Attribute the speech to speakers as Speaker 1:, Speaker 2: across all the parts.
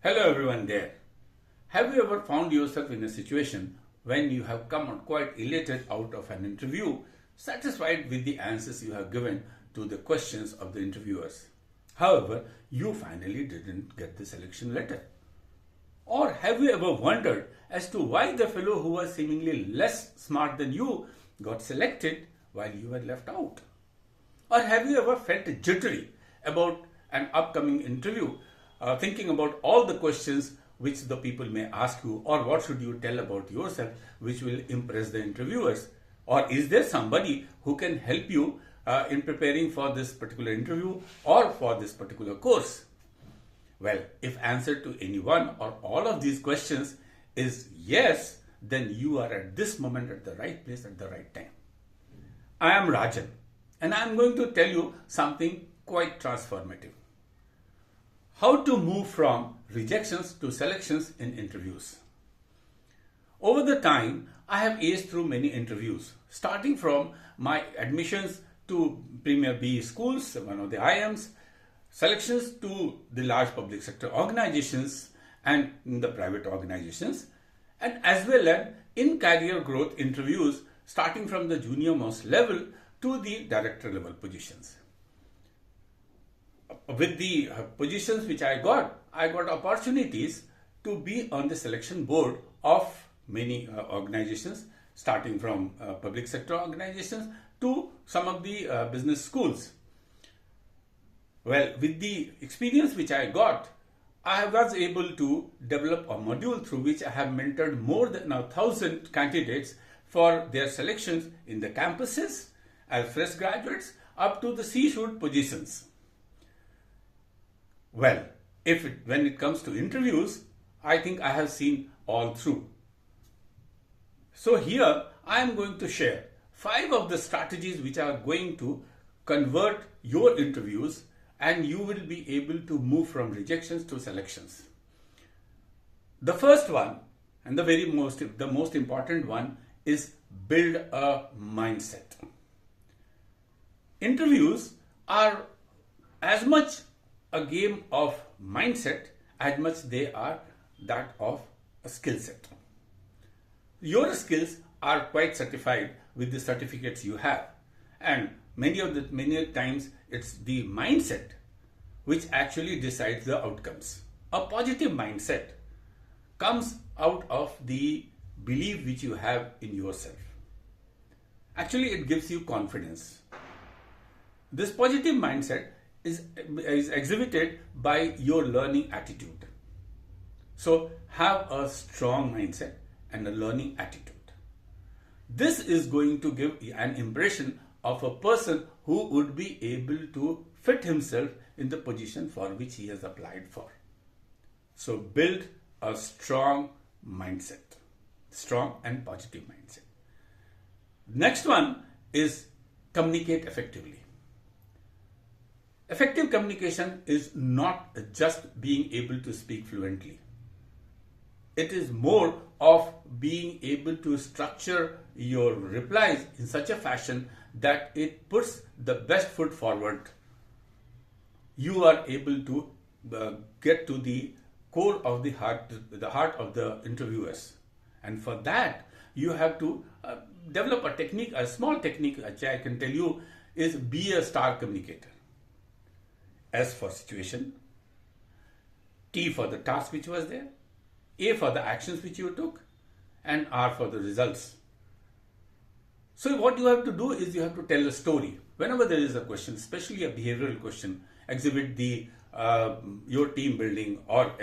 Speaker 1: Hello everyone there. Have you ever found yourself in a situation when you have come out quite elated out of an interview, satisfied with the answers you have given to the questions of the interviewers? However, you finally didn't get the selection letter. Or have you ever wondered as to why the fellow who was seemingly less smart than you got selected while you were left out? Or have you ever felt jittery about an upcoming interview, thinking about all the questions which the people may ask you, or what should you tell about yourself which will impress the interviewers? Or is there somebody who can help you in preparing for this particular interview or for this particular course? Well, if answer to any one or all of these questions is yes, then you are at this moment at the right place at the right time. I am Rajan, and I am going to tell you something quite transformative. How to move from rejections to selections in interviews. Over the time, I have aced through many interviews, starting from my admissions to Premier B schools, one of the IMs, selections to the large public sector organizations and the private organizations, and as well as in career growth interviews, starting from the junior most level to the director level positions. With the positions which I got opportunities to be on the selection board of many organizations, starting from public sector organizations to some of the business schools. Well, with the experience which I got, I was able to develop a module through which I have mentored more than 1,000 candidates for their selections in the campuses as fresh graduates up to the C-suite positions. Well, when it comes to interviews, I think I have seen all through. So here I am going to share 5 of the strategies which are going to convert your interviews, and you will be able to move from rejections to selections. The first one, and the most important one, is build a mindset. Interviews are as much a game of mindset as much they are that of a skill set. Your skills are quite certified with the certificates you have, and many times it's the mindset which actually decides the outcomes. A positive mindset comes out of the belief which you have in yourself. Actually, it gives you confidence. This positive mindset is exhibited by your learning attitude. So have a strong mindset and a learning attitude. This is going to give an impression of a person who would be able to fit himself in the position for which he has applied for. So build a strong mindset, strong and positive mindset. Next one is communicate effectively. Effective communication is not just being able to speak fluently. It is more of being able to structure your replies in such a fashion that it puts the best foot forward. You are able to get to the core of the heart of the interviewers. And for that, you have to develop a technique, a small technique which I can tell you is be a star communicator. S for situation, T for the task which was there, A for the actions which you took, and R for the results. So what you have to do is you have to tell a story. Whenever there is a question, especially a behavioral question, exhibit your team building, or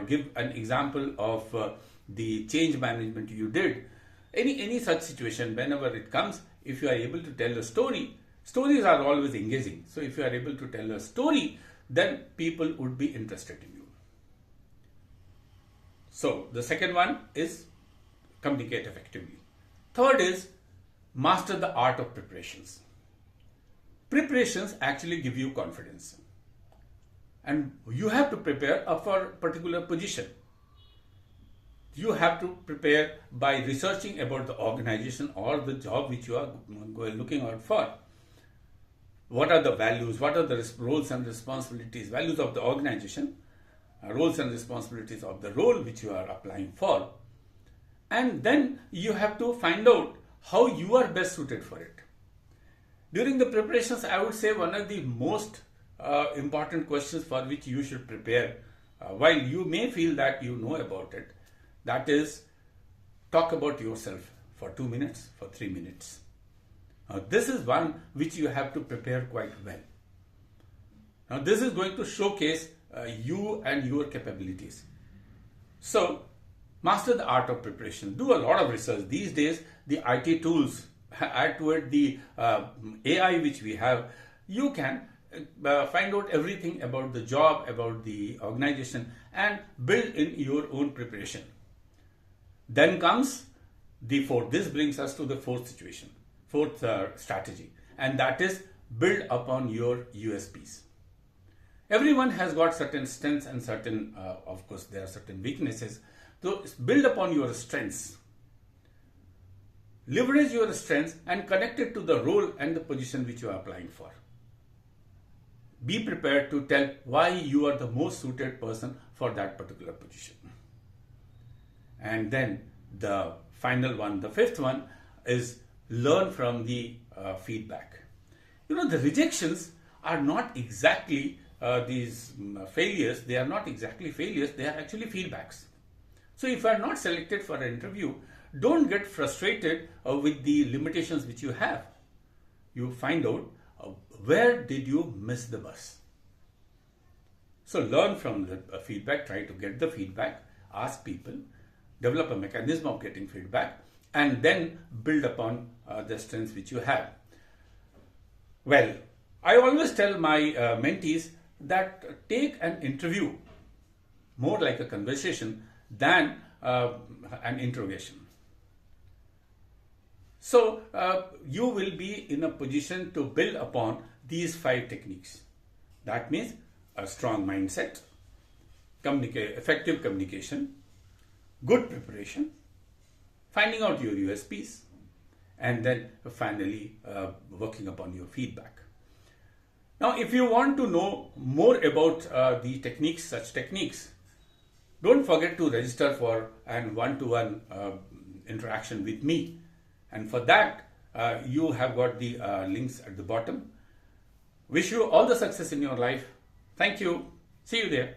Speaker 1: give an example of the change management you did. Any such situation, whenever it comes, if you are able to tell a story, stories are always engaging. So if you are able to tell a story, then people would be interested in you. So the second one is communicate effectively. Third is master the art of preparations. Preparations actually give you confidence. And you have to prepare for a particular position. You have to prepare by researching about the organization or the job which you are looking out for. What are the values? What are the roles and responsibilities, values of the organization? roles and responsibilities of the role which you are applying for. And then you have to find out how you are best suited for it. During the preparations, I would say one of the most important questions for which you should prepare, while you may feel that you know about it, that is, talk about yourself for 2 minutes, for 3 minutes. Now, this is one which you have to prepare quite well. Now, this is going to showcase you and your capabilities. So, master the art of preparation. Do a lot of research. These days, the IT tools, add to it the AI which we have, you can find out everything about the job, about the organization, and build in your own preparation. Then comes the fourth. This brings us to the fourth strategy, and that is build upon your USPs. Everyone has got certain strengths and certain, of course, there are certain weaknesses. So build upon your strengths. Leverage your strengths and connect it to the role and the position which you are applying for. Be prepared to tell why you are the most suited person for that particular position. And then the final one, the fifth one, is learn from the feedback. You know, the rejections are not exactly these failures. They are not exactly failures. They are actually feedbacks. So if you are not selected for an interview, don't get frustrated with the limitations which you have. You find out where did you miss the bus. So learn from the feedback, try to get the feedback, ask people, develop a mechanism of getting feedback, and then build upon the strengths which you have. Well, I always tell my mentees that take an interview more like a conversation than an interrogation. So you will be in a position to build upon these 5 techniques. That means a strong mindset, effective communication, good preparation, finding out your USPs, and then finally working upon your feedback. Now, if you want to know more about the techniques, such techniques, don't forget to register for an one-to-one interaction with me. And for that, you have got the links at the bottom. Wish you all the success in your life. Thank you. See you there.